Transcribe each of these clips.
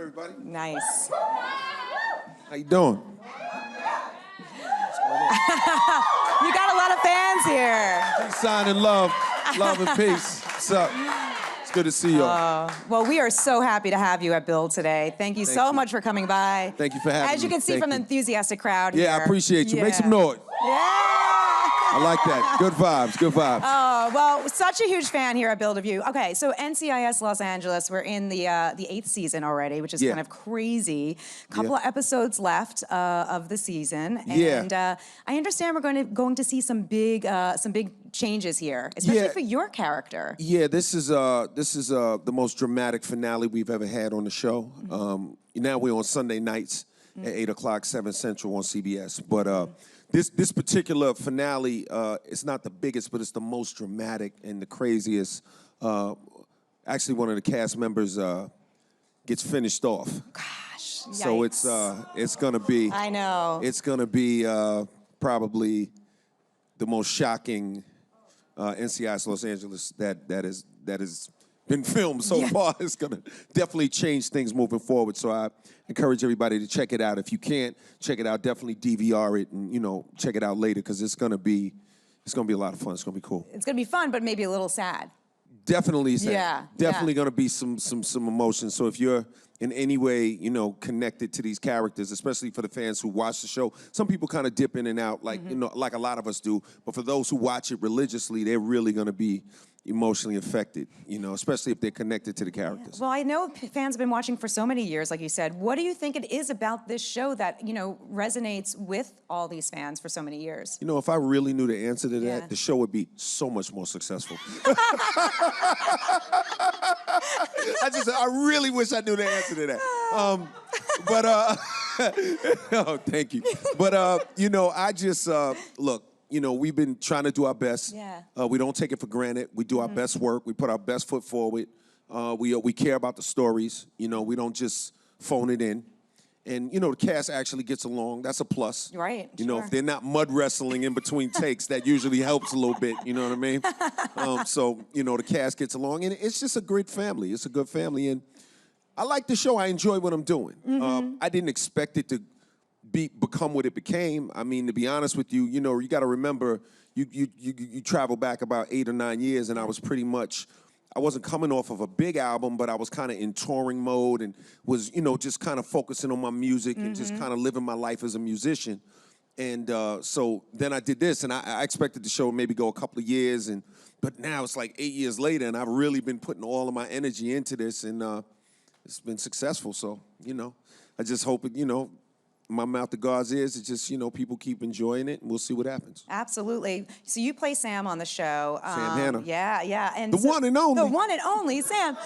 everybody. Nice. How you doing? You got a lot of fans here. Peace, sign, and love. Love and peace. What's up? It's good to see you all. Well, we are so happy to have you at Build today. Thank you so much for coming by. Thank you for having me. As you can see from the enthusiastic crowd Yeah, here. I appreciate you. Make some noise. Yeah. I like that. Good vibes, good vibes. Oh, well, such a huge fan here at Build of You. Okay, so NCIS Los Angeles, we're in the 8th season already, which is kind of crazy. Couple of episodes left of the season. And I understand we're going to see some big changes here, especially for your character. Yeah, this is the most dramatic finale we've ever had on the show. Now we're on Sunday nights at 8 o'clock, 7 Central on CBS. But this particular finale, it's not the biggest, but it's the most dramatic and the craziest. Actually, one of the cast members gets finished off. Gosh, so it's gonna be. I know. It's gonna be probably the most shocking NCIS Los Angeles that has been filmed so far. It's gonna definitely change things moving forward. So I encourage everybody to check it out. If you can't check it out, definitely DVR it and check it out later because it's gonna be a lot of fun. It's gonna be cool. It's gonna be fun, but maybe a little sad. Definitely sad. Yeah. Definitely gonna be some emotions. So if you're in any way, connected to these characters, especially for the fans who watch the show, some people kind of dip in and out, like like a lot of us do. But for those who watch it religiously, they're really gonna be emotionally affected, especially if they're connected to the characters. Well, I know fans have been watching for so many years, like you said. What do you think it is about this show that, resonates with all these fans for so many years? If I really knew the answer to that, the show would be so much more successful. I really wish I knew the answer to that. Oh, thank you. But, I just, look, we've been trying to do our best. Yeah. We don't take it for granted. We do our best work. We put our best foot forward. We care about the stories. We don't just phone it in. And, the cast actually gets along. That's a plus. Right, If they're not mud wrestling in between takes, that usually helps a little bit, you know what I mean? So, the cast gets along. And it's just a great family. It's a good family. And I like the show. I enjoy what I'm doing. I didn't expect it to become what it became. I mean, to be honest with you, you got to remember, you travel back about 8 or 9 years, and I wasn't coming off of a big album, but I was kind of in touring mode and was, just kind of focusing on my music and just kind of living my life as a musician. And so then I did this, and I expected the show to maybe go a couple of years, but now it's like 8 years later, and I've really been putting all of my energy into this, and it's been successful. So, I just hope it, my mouth to God's ears, it's just, people keep enjoying it, and we'll see what happens. Absolutely. So you play Sam on the show. Sam Hanna. Yeah. And the one and only. The one and only, Sam.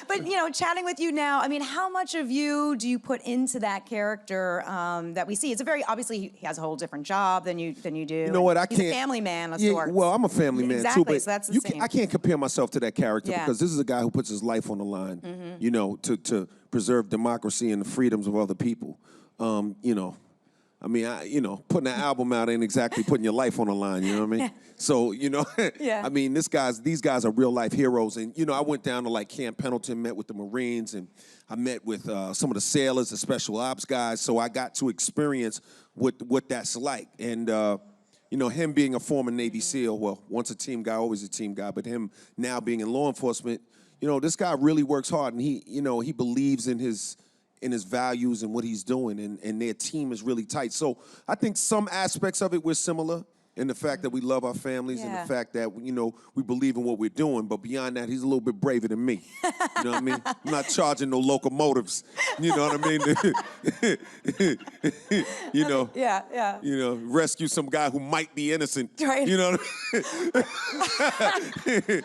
But, chatting with you now, I mean, how much of you do you put into that character that we see? It's obviously, he has a whole different job than you do. You know what, He's a family man of sorts. Well, I'm a family man, too. But so that's the same. I can't compare myself to that character because this is a guy who puts his life on the line, to preserve democracy and the freedoms of other people. I mean, putting an album out ain't exactly putting your life on the line, you know what I mean? So, I mean, these guys are real life heroes. And, I went down to like Camp Pendleton, met with the Marines, and I met with some of the sailors, the special ops guys. So I got to experience what that's like. And, him being a former Navy SEAL, well, once a team guy, always a team guy, but him now being in law enforcement, this guy really works hard, and he believes in his values and what he's doing, and their team is really tight. So I think some aspects of it we're similar in the fact that we love our families and the fact that, we believe in what we're doing. But beyond that, he's a little bit braver than me. You know what I mean? I'm not charging no locomotives. You know what I mean? Yeah. Rescue some guy who might be innocent. Right. You know what I mean?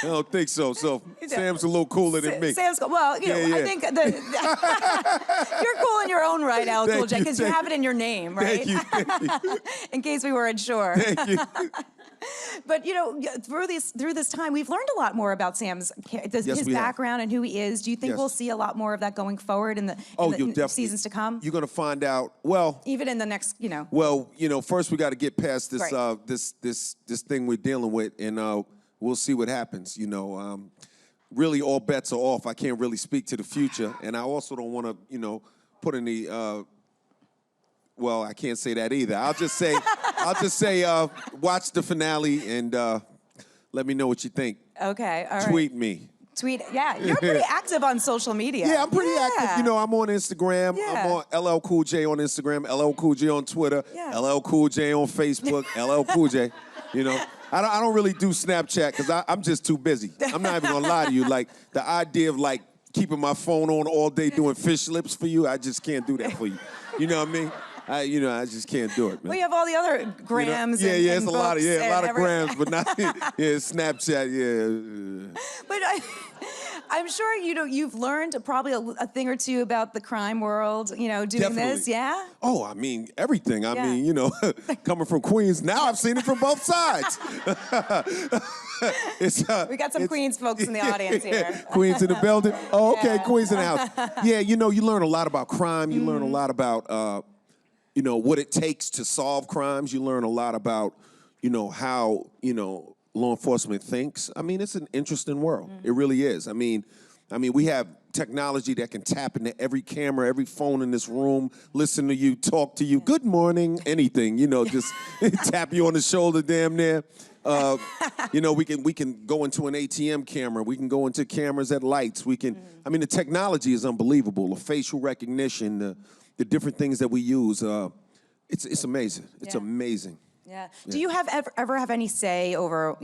I don't think so. So Sam's a little cooler than me. Sam's cool. Well, I think you're cool in your own right, Al Cool J, because you have it in your name, right? Thank you. In case we weren't sure. Thank you. But through this time, we've learned a lot more about Sam's his background and who he is. Do you think we'll see a lot more of that going forward in the seasons to come? You're going to find out. Well, even in the next, Well, first we got to get past this this thing we're dealing with, and we'll see what happens. really all bets are off. I can't really speak to the future, and I also don't want to, you know, put any. Well, I can't say that either. I'll just say, watch the finale and let me know what you think. Okay, all right. Tweet me. Tweet, yeah. You're pretty active on social media. Yeah, I'm pretty active. You know, I'm on Instagram. Yeah. I'm on LL Cool J on Instagram, LL Cool J on Twitter, LL Cool J on Facebook, LL Cool J. You know, I don't really do Snapchat because I'm just too busy. I'm not even gonna lie to you. Like the idea of like keeping my phone on all day doing fish lips for you, I just can't do that for you. You know what I mean? I just can't do it, man. Well, you have all the other grams. You know? and it's a lot of grams, but not Snapchat. Yeah. But I'm sure you've learned probably a thing or two about the crime world. Doing Definitely. this. Yeah. Oh, I mean everything. I mean, coming from Queens, now I've seen it from both sides. We got some Queens folks in the audience here. Queens in the building. Oh, okay, Queens in the house. Yeah, you learn a lot about crime. You learn a lot about. What it takes to solve crimes. You learn a lot about, how, law enforcement thinks. I mean, it's an interesting world. Mm-hmm. It really is. I mean, we have technology that can tap into every camera, every phone in this room, listen to you, talk to you, good morning, anything, just tap you on the shoulder damn near. We can go into an ATM camera. We can go into cameras at lights. We can, the technology is unbelievable. The facial recognition, the different things that we use, it's amazing. It's amazing. Yeah. Do you ever have any say over,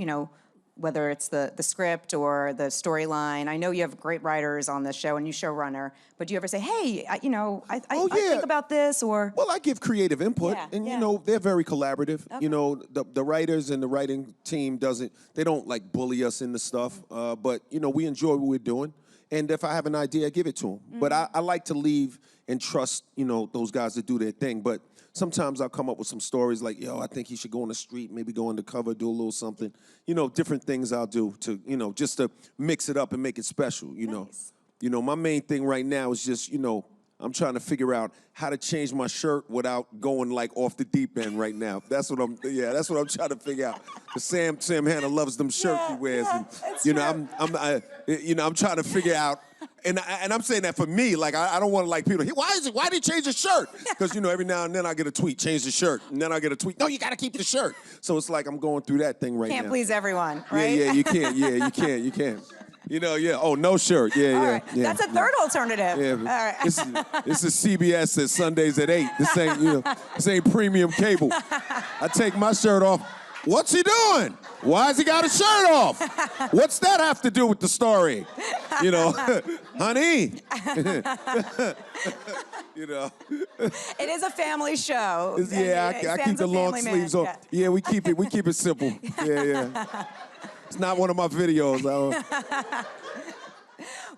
whether it's the script or the storyline? I know you have great writers on this show and you showrunner, but do you ever say, hey, I think about this or? Well, I give creative input and, they're very collaborative. Okay. The writers and the writing team they don't like bully us into stuff, but, we enjoy what we're doing. And if I have an idea, I give it to them. Mm-hmm. But I like to leave and trust, those guys to do their thing. But sometimes I'll come up with some stories like, I think he should go on the street, maybe go undercover, do a little something. Different things I'll do to, just to mix it up and make it special, Nice. My main thing right now is just, I'm trying to figure out how to change my shirt without going like off the deep end right now. That's what I'm trying to figure out. Cause Sam Hanna loves them shirts he wears, and I'm trying to figure out. And I'm saying that for me, like I don't want to like people. Why did he change his shirt? Because every now and then I get a tweet, change the shirt, and then I get a tweet. No, you got to keep the shirt. So it's like I'm going through that thing right now. Can't please everyone, right? Yeah, you can't. Yeah, you can't. Oh, no shirt. Yeah. That's a third alternative. Yeah. All right. This is CBS at Sundays at 8. This ain't premium cable. I take my shirt off. What's he doing? Why has he got his shirt off? What's that have to do with the story? Honey. It is a family show. I keep the long sleeves on. Yeah, we keep it simple. Yeah. It's not one of my videos.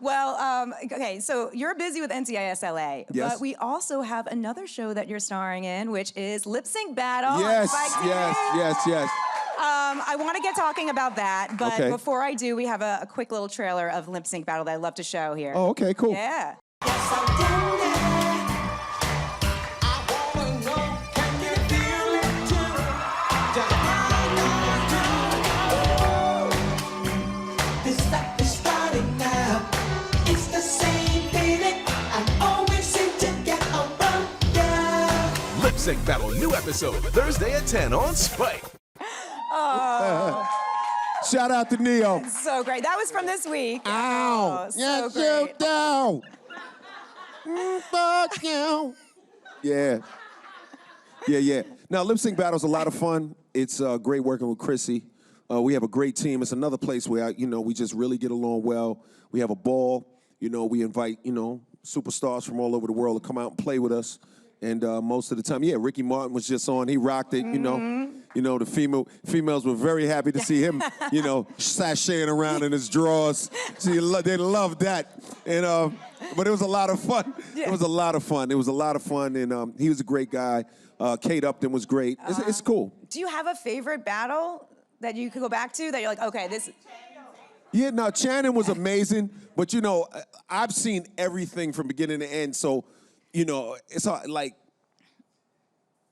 Well, okay, so you're busy with NCIS LA, yes. But we also have another show that you're starring in, which is Lip Sync Battle. Yes. I want to get talking about that, but before I do, we have a quick little trailer of Lip Sync Battle that I'd love to show here. Oh, okay, cool. Yeah. Lip Sync Battle, new episode, Thursday at 10 on Spike. Oh. Shout out to Neo. So great. That was from this week. Ow. Oh, yes, so you do. Fuck you. Yeah. Now, Lip Sync Battle's a lot of fun. It's great working with Chrissy. We have a great team. It's another place where, we just really get along well. We have a ball. We invite, superstars from all over the world to come out and play with us. And most of the time, Ricky Martin was just on. He rocked it, The females were very happy to see him, sashaying around in his drawers. They loved that. And but it was a lot of fun. Yeah. It was a lot of fun. And he was a great guy. Kate Upton was great. It's cool. Do you have a favorite battle that you could go back to that you're like, okay, this... Yeah, no, Channing was amazing. But, I've seen everything from beginning to end. So, it's like,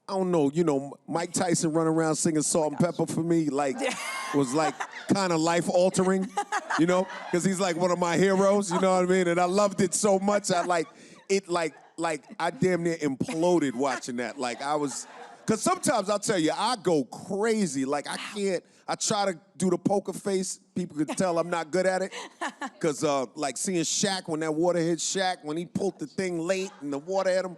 I don't know, you know, Mike Tyson running around singing Salt and Pepper for me, like, was like kind of life altering, you know, because he's like one of my heroes, you know what I mean? And I loved it so much, I I damn near imploded watching that. Like I was, because sometimes I'll tell you, I go crazy. Like I try to do the poker face. People could tell I'm not good at it. Because like seeing Shaq, when that water hit Shaq, when he pulled the thing late and the water hit him,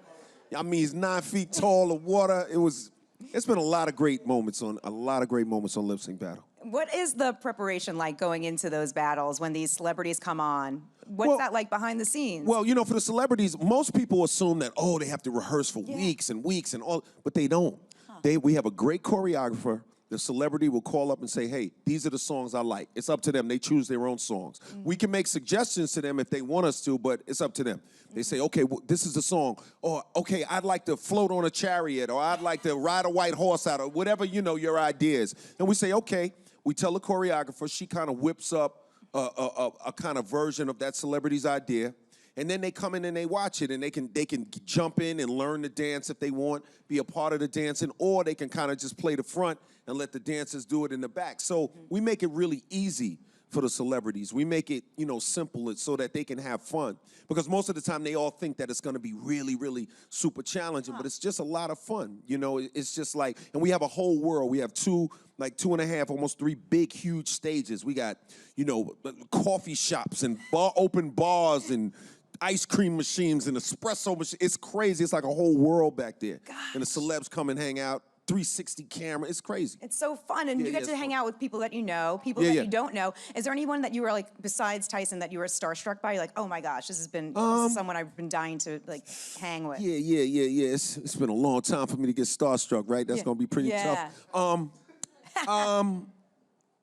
I mean, he's 9 feet tall, the water, it's been a lot of great moments on Lip Sync Battle. What is the preparation like going into those battles when these celebrities come on? What's that like behind the scenes? Well, you know, for the celebrities, most people assume that, oh, they have to rehearse for weeks and weeks and all, but they don't. We have a great choreographer. The celebrity will call up and say, hey, these are the songs I like. It's up to them. They choose their own songs. We can make suggestions to them if they want us to, but it's up to them. They say, okay, well, this is the song. Or, okay, I'd like to float on a chariot, or I'd like to ride a white horse out, or whatever, you know, your ideas. And we say, okay. We tell the choreographer, she kind of whips up a kind of version of that celebrity's idea. And then they come in and they watch it, and they can jump in and learn the dance if they want, be a part of the dancing, or they can kind of just play the front and let the dancers do it in the back. So we make it really easy for the celebrities. We make it, you know, simple so that they can have fun. Because most of the time they all think that it's gonna be really, really super challenging, but it's just a lot of fun. You know, it's just like, and we have a whole world. We have 2.5, almost 3 big, huge stages. We got, you know, coffee shops and open bars and ice cream machines and espresso machines. It's crazy. It's like a whole world back there. Gosh. And the celebs come and hang out. 360 camera. It's crazy. It's so fun, and you get to hang out with people that you know, people that you don't know. Is there anyone that you were like, besides Tyson, that you were starstruck by? You're like, oh my gosh, this is someone I've been dying to like hang with. Yeah. It's been a long time for me to get starstruck, right? That's gonna be pretty tough.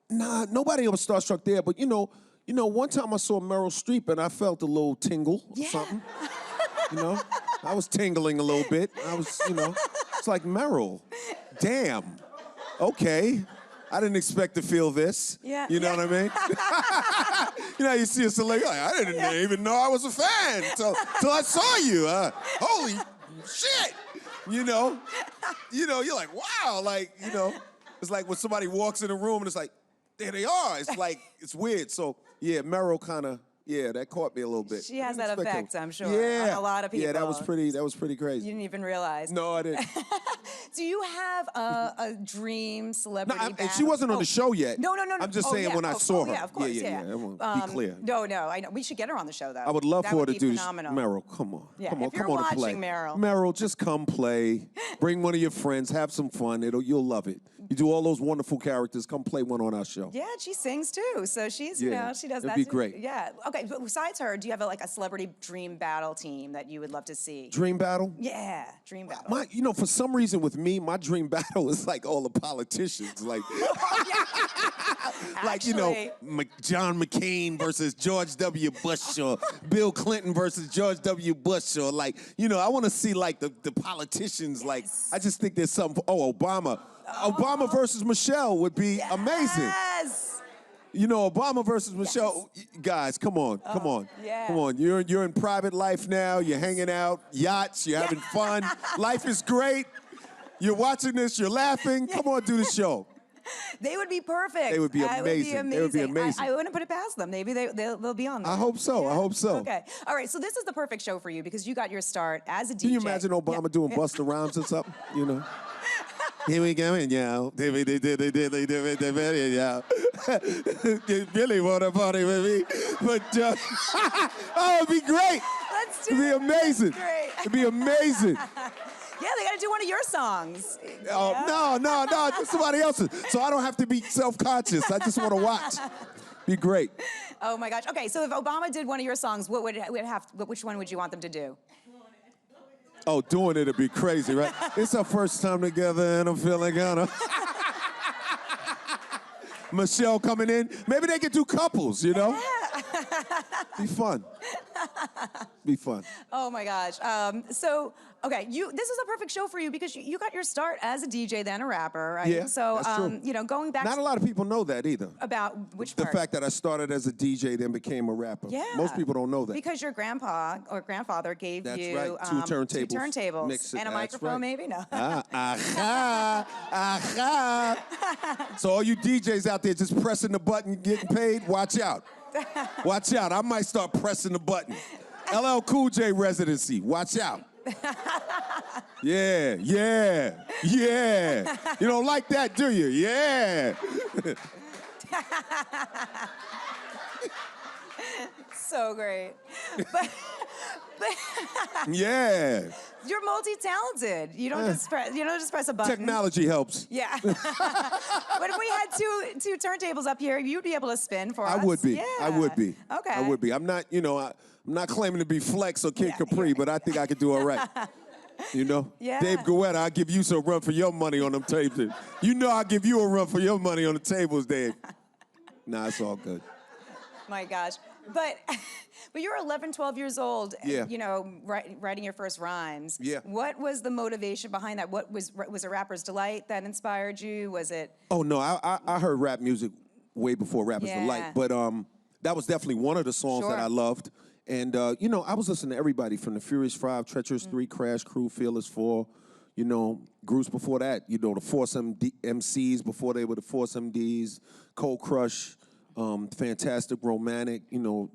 Nah, nobody was starstruck there, but you know, one time I saw Meryl Streep and I felt a little tingle or something. You know, I was tingling a little bit. I was, you know, it's like Meryl. Damn. Okay. I didn't expect to feel this. Yeah. You know what I mean? You know, you see a celebrity, like, I didn't even know I was a fan till I saw you. Holy shit. You know, you're like, wow. Like, you know, it's like when somebody walks in a room and it's like, there they are. It's like, it's weird. So, yeah, Meryl kind of, that caught me a little bit. She has that effect, I'm sure, on a lot of people. Yeah, that was pretty crazy. You didn't even realize. No, I didn't. Do you have a dream celebrity battle? And she wasn't on the show yet. No. I'm just saying when I saw her. Yeah, of course, yeah. I want to be clear. No, I know. We should get her on the show, though. I would love for her to do this. Phenomenal. Meryl, come on. Yeah, come on, if you're come on watching, to play. Meryl, just come play. Bring one of your friends. Have some fun. You'll love it. You do all those wonderful characters. Come play one on our show. Yeah, she sings too. So she's, you know, she does that. It'd be too. great. Yeah. Okay. But besides her, do you have a celebrity dream battle team that you would love to see? Dream battle? Yeah, dream battle. For some reason with me, my dream battle is like all the politicians, like, like Actually, John McCain versus George W. Bush, or Bill Clinton versus George W. Bush, or like, I want to see like the politicians. Like, I just think there's something. Obama. Obama versus Michelle would be amazing. Yes. Obama versus Michelle. Guys, come on. Yeah. Come on. You're in private life now. You're hanging out, yachts. You're having fun. Life is great. You're watching this. You're laughing. Come on, do the show. They would be perfect. They would be amazing. They would be amazing. I wouldn't put it past them. Maybe they'll be on there. I hope so. Yeah. I hope so. Okay. All right. So this is the perfect show for you because you got your start as a DJ. Can you imagine Obama doing Busta Rhymes or something? Here we go, and yeah. They you really want to party with me? But, it'd be great. Let's do it. It'd be amazing. Great. It'd be amazing. Yeah, they got to do one of your songs. Oh, no, just somebody else's. So I don't have to be self-conscious. I just want to watch. Be great. Oh my gosh. Okay, so if Obama did one of your songs, which one would you want them to do? Oh, doing it'd be crazy, right? It's our first time together and I'm feeling kinda. Michelle coming in. Maybe they could do couples, Yeah. Be fun. Be fun. Oh my gosh. So, okay, this is a perfect show for you because you got your start as a DJ, then a rapper, right? Yeah, So, that's true. you know, going back. Not a lot of people know that either. About which the part? fact that I started as a DJ, then became a rapper. Yeah. Most people don't know that. Because your grandpa or grandfather gave That's you right. Two turntables. Mix it. And a microphone, right. maybe? No. So all you DJs out there just pressing the button, getting paid, watch out. Watch out. I might start pressing the button. LL Cool J residency. Watch out. Yeah. You don't like that, do you? Yeah. So great. Yeah. You're multi-talented. You don't just press a button. Technology helps. Yeah. But if we had two turntables up here, you'd be able to spin for us. I would be. Yeah. I would be. Okay. I would be. I'm not, I'm not claiming to be Flex or Kid Capri, but I think I could do all right. Yeah. Dave Guetta, I'll give you some run for your money on them tables. You know I'll give you a run for your money on the tables, Dave. Nah, it's all good. My gosh. But you're 11, 12 years old, writing your first rhymes. Yeah. What was the motivation behind that? What was it rapper's delight that inspired you? Was it? Oh, no, I heard rap music way before Rapper's Delight. But that was definitely one of the songs that I loved. And, I was listening to everybody from the Furious 5, Treacherous 3, Crash Crew, Fearless 4, groups before that, the Force MCs before they were the Force MDs, Cold Crush, Fantastic Romantic,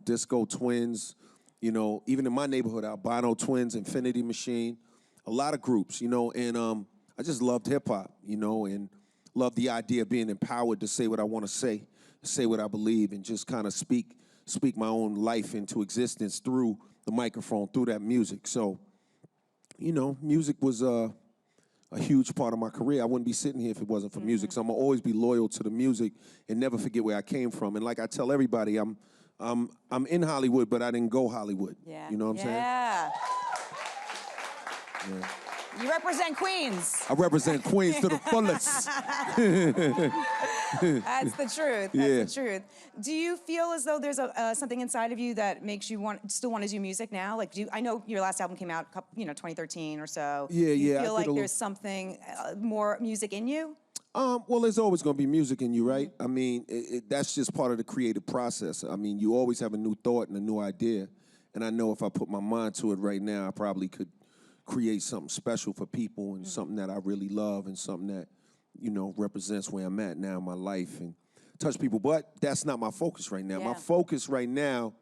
Disco Twins, even in my neighborhood, Albino Twins, Infinity Machine, a lot of groups, and I just loved hip hop, and loved the idea of being empowered to say what I want to say what I believe, and just kind of speak my own life into existence through the microphone, through that music. So, music was a huge part of my career. I wouldn't be sitting here if it wasn't for music. So I'm gonna always be loyal to the music and never forget where I came from. And like I tell everybody, I'm in Hollywood, but I didn't go Hollywood. Yeah. You know what I'm saying? Yeah. You represent Queens. I represent Queens to the fullest. That's the truth. That's the truth. Do you feel as though there's something inside of you that makes you still want to do music now? Like, I know your last album came out, 2013 or so. Yeah, do you I feel like there's something more music in you? Well, there's always going to be music in you, right? I mean, that's just part of the creative process. I mean, you always have a new thought and a new idea. And I know if I put my mind to it right now, I probably could create something special for people and something that I really love and something that, represents where I'm at now in my life and touch people. But that's not my focus right now. My focus right now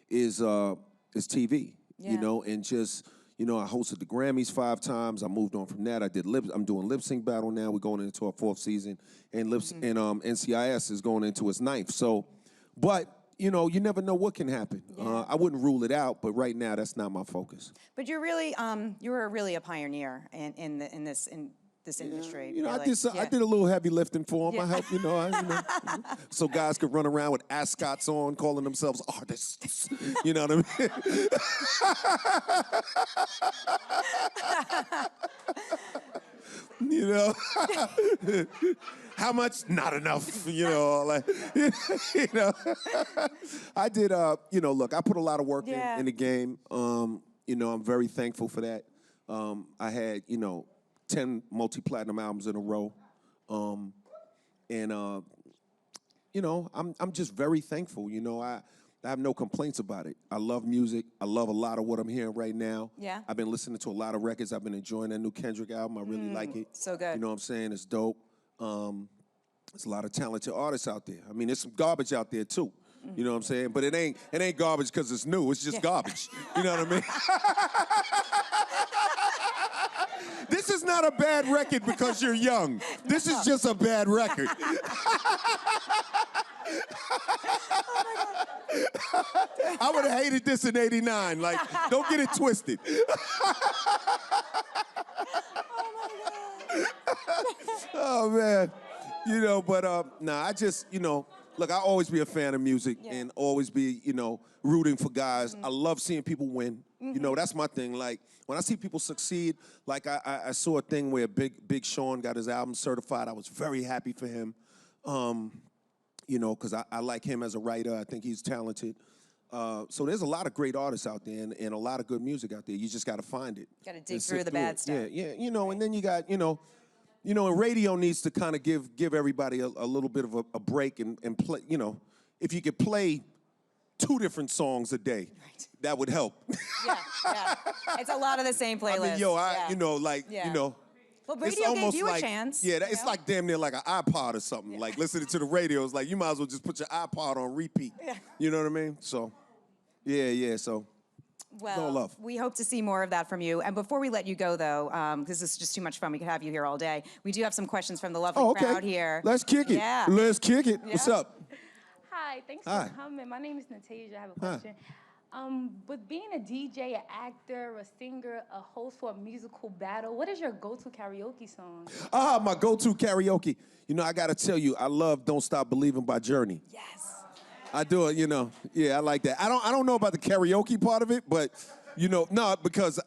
is TV, and just, I hosted the Grammys 5 times. I moved on from that. I'm doing lip sync battle now. We're going into our 4th season, and NCIS is going into its 9th. So, but you never know what can happen. I wouldn't rule it out, but right now that's not my focus. But you're really a pioneer in this industry. I did a little heavy lifting for them. I helped, so guys could run around with ascots on, calling themselves artists. You know what I mean? How much? Not enough. I did. Look, I put a lot of work in the game. I'm very thankful for that. I had 10 multi-platinum albums in a row, I'm just very thankful. I have no complaints about it. I love music. I love a lot of what I'm hearing right now. Yeah. I've been listening to a lot of records. I've been enjoying that new Kendrick album. I really like it. So good. You know what I'm saying? It's dope. There's a lot of talented artists out there. I mean, there's some garbage out there too. You know what I'm saying? But it ain't garbage because it's new. It's just garbage. You know what I mean? This is not a bad record because you're young. This is just a bad record. I would have hated this in '89. Like, don't get it twisted. Oh, man. I just, look, I'll always be a fan of music and always be, rooting for guys. I love seeing people win. That's my thing. Like, when I see people succeed, like I saw a thing where Big Sean got his album certified. I was very happy for him, because I like him as a writer. I think he's talented. So there's a lot of great artists out there and a lot of good music out there. You just got to find it. Got to dig through the bad stuff. Yeah, and then you got, and radio needs to kind of give everybody a little bit of a break and play, if you could play 2 different songs a day, that would help. Yeah. It's a lot of the same playlists. I mean, Well, radio gave you a chance. Yeah, it's like damn near like an iPod or something. Yeah. Like listening to the radio is like you might as well just put your iPod on repeat. Yeah. You know what I mean? So, yeah. So, well, no love. We hope to see more of that from you. And before we let you go, though, because this is just too much fun, we could have you here all day. We do have some questions from the lovely crowd here. Let's kick it. Yeah. Let's kick it. What's up? Hi, thanks for coming. My name is Natasha. I have a question. With being a DJ, an actor, a singer, a host for a musical battle, what is your go-to karaoke song? My go-to karaoke. I got to tell you, I love "Don't Stop Believing" by Journey. Yes. I do it. Yeah, I like that. I don't know about the karaoke part of it, but no, because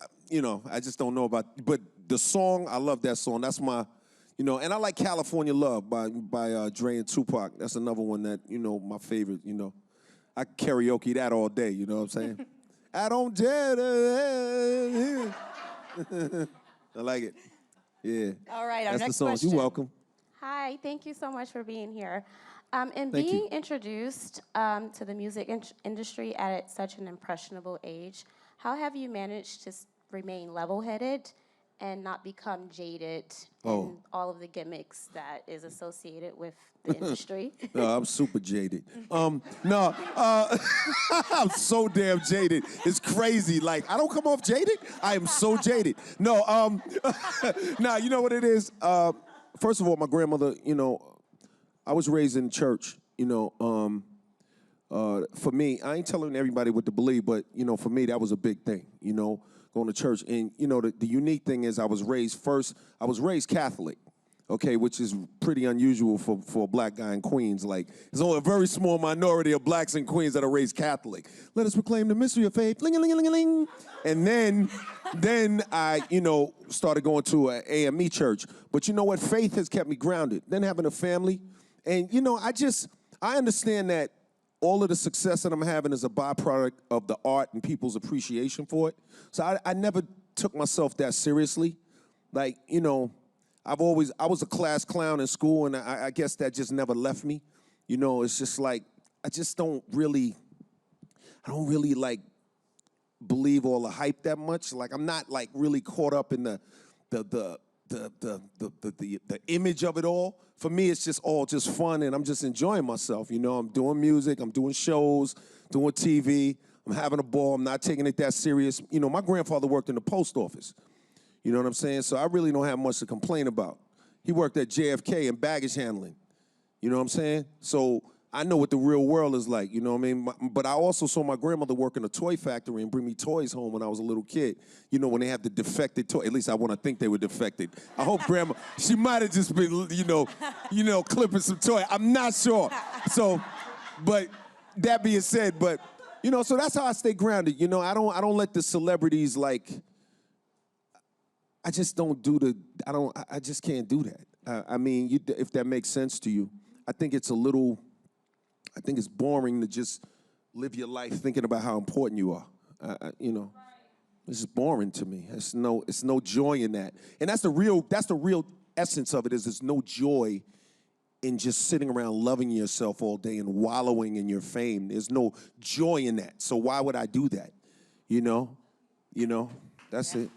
I just don't know about. But the song, I love that song. That's my, and I like "California Love" by Dre and Tupac. That's another one that my favorite. I karaoke that all day, you know what I'm saying? I don't dare to. I like it. Yeah. All right, our That's next the song. question. You're welcome. Hi, thank you so much for being here. And Thank being you. introduced to the music industry at such an impressionable age, how have you managed to remain level-headed and not become jaded in all of the gimmicks that is associated with the industry? No, I'm super jaded. I'm so damn jaded. It's crazy. Like, I don't come off jaded. I am so jaded. No, nah, you know what it is? First of all, my grandmother, I was raised in church, for me, I ain't telling everybody what to believe, but, for me, that was a big thing, going to church. And, the unique thing is I was raised Catholic, okay, which is pretty unusual for a black guy in Queens. Like, there's only a very small minority of blacks in Queens that are raised Catholic. Let us proclaim the mystery of faith, ling-a-ling-a-ling-a-ling. And then I, started going to an AME church. But you know what? Faith has kept me grounded. Then having a family. And, I understand that all of the success that I'm having is a byproduct of the art and people's appreciation for it. So I never took myself that seriously. Like, I was a class clown in school, and I guess that just never left me. It's just like, I don't really like believe all the hype that much. Like, I'm not like really caught up in the image of it all. For me, it's just all just fun, and I'm just enjoying myself. I'm doing music, I'm doing shows, doing TV. I'm having a ball. I'm not taking it that serious. My grandfather worked in the post office. You know what I'm saying? So I really don't have much to complain about. He worked at JFK in baggage handling. You know what I'm saying? So I know what the real world is like, you know what I mean? But I also saw my grandmother work in a toy factory and bring me toys home when I was a little kid. When they have the defected toy, at least I want to think they were defected. I hope grandma, she might have just been, clipping some toy. I'm not sure. So, but that being said, so that's how I stay grounded. I don't let the celebrities I just don't do I just can't do that. I mean, if that makes sense to you, I think it's boring to just live your life thinking about how important you are. It's just boring to me. It's no joy in that. And that's the real essence of it is there's no joy in just sitting around loving yourself all day and wallowing in your fame. There's no joy in that. So why would I do that? That's it.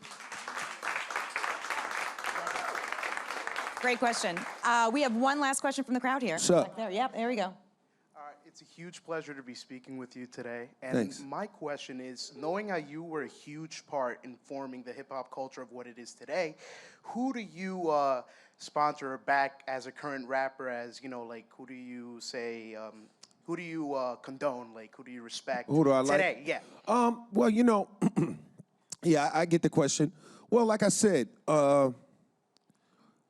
Great question. We have one last question from the crowd here. Sure. Back there. Yep, there we go. It's a huge pleasure to be speaking with you today. And Thanks. my question is, knowing how you were a huge part in forming the hip-hop culture of what it is today, who do you sponsor or back as a current rapper as, who do you say, who do you condone? Like, who do you respect Who do I like? today? Yeah. Well, yeah, I get the question. Well, like I said, I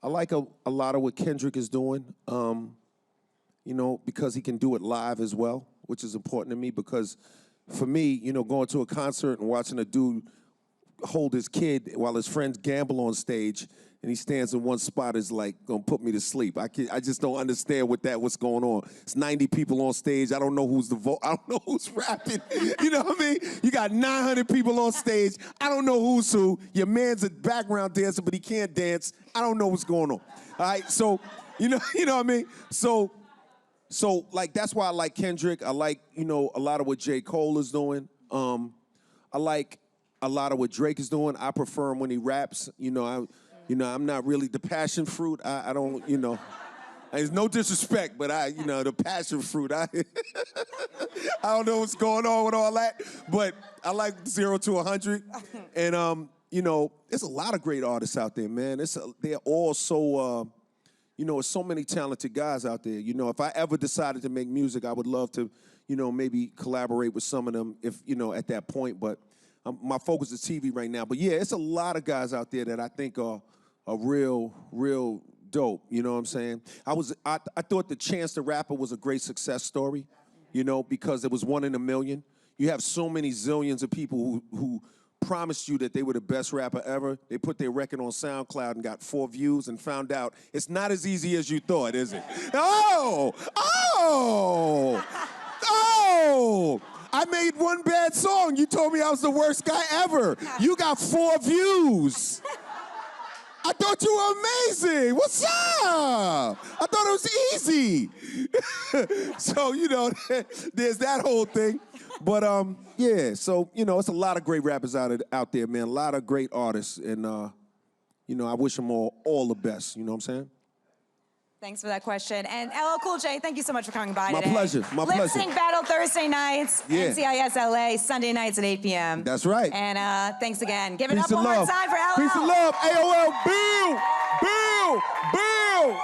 like a lot of what Kendrick is doing. Because he can do it live as well, which is important to me because for me, going to a concert and watching a dude hold his kid while his friends gamble on stage, and he stands in one spot is like gonna put me to sleep. I just don't understand what's going on. It's 90 people on stage. I don't know who's I don't know who's rapping. You know what I mean? You got 900 people on stage. I don't know who's who. Your man's a background dancer, but he can't dance. I don't know what's going on. All right, so you know what I mean? So like that's why I like Kendrick. I like a lot of what J. Cole is doing. I like a lot of what Drake is doing. I prefer him when he raps. I'm not really the passion fruit. I don't, there's no disrespect, but the passion fruit. I don't know what's going on with all that, but I like 0 to 100. And, there's a lot of great artists out there, man. They're all so, there's so many talented guys out there. If I ever decided to make music, I would love to, maybe collaborate with some of them if, at that point. But my focus is TV right now. But yeah, it's a lot of guys out there that I think are real dope. You know what I'm saying? I thought the Chance the Rapper was a great success story, because it was 1 in a million. You have so many zillions of people who promised you that they were the best rapper ever. They put their record on SoundCloud and got 4 views and found out it's not as easy as you thought, is it? Oh! I made one bad song. You told me I was the worst guy ever. You got 4 views. I thought you were amazing. What's up? I thought it was easy. So, there's that whole thing. But, yeah, so, it's a lot of great rappers out there, man. A lot of great artists. And, I wish them all the best. You know what I'm saying? Thanks for that question. And LL Cool J, thank you so much for coming by today. My pleasure. Lip Sync Battle Thursday nights, Yeah. NCIS LA, Sunday nights at 8 p.m. That's right. And thanks again. Give it Peace up and one more love. time for LL. Peace and love. AOL. Bill.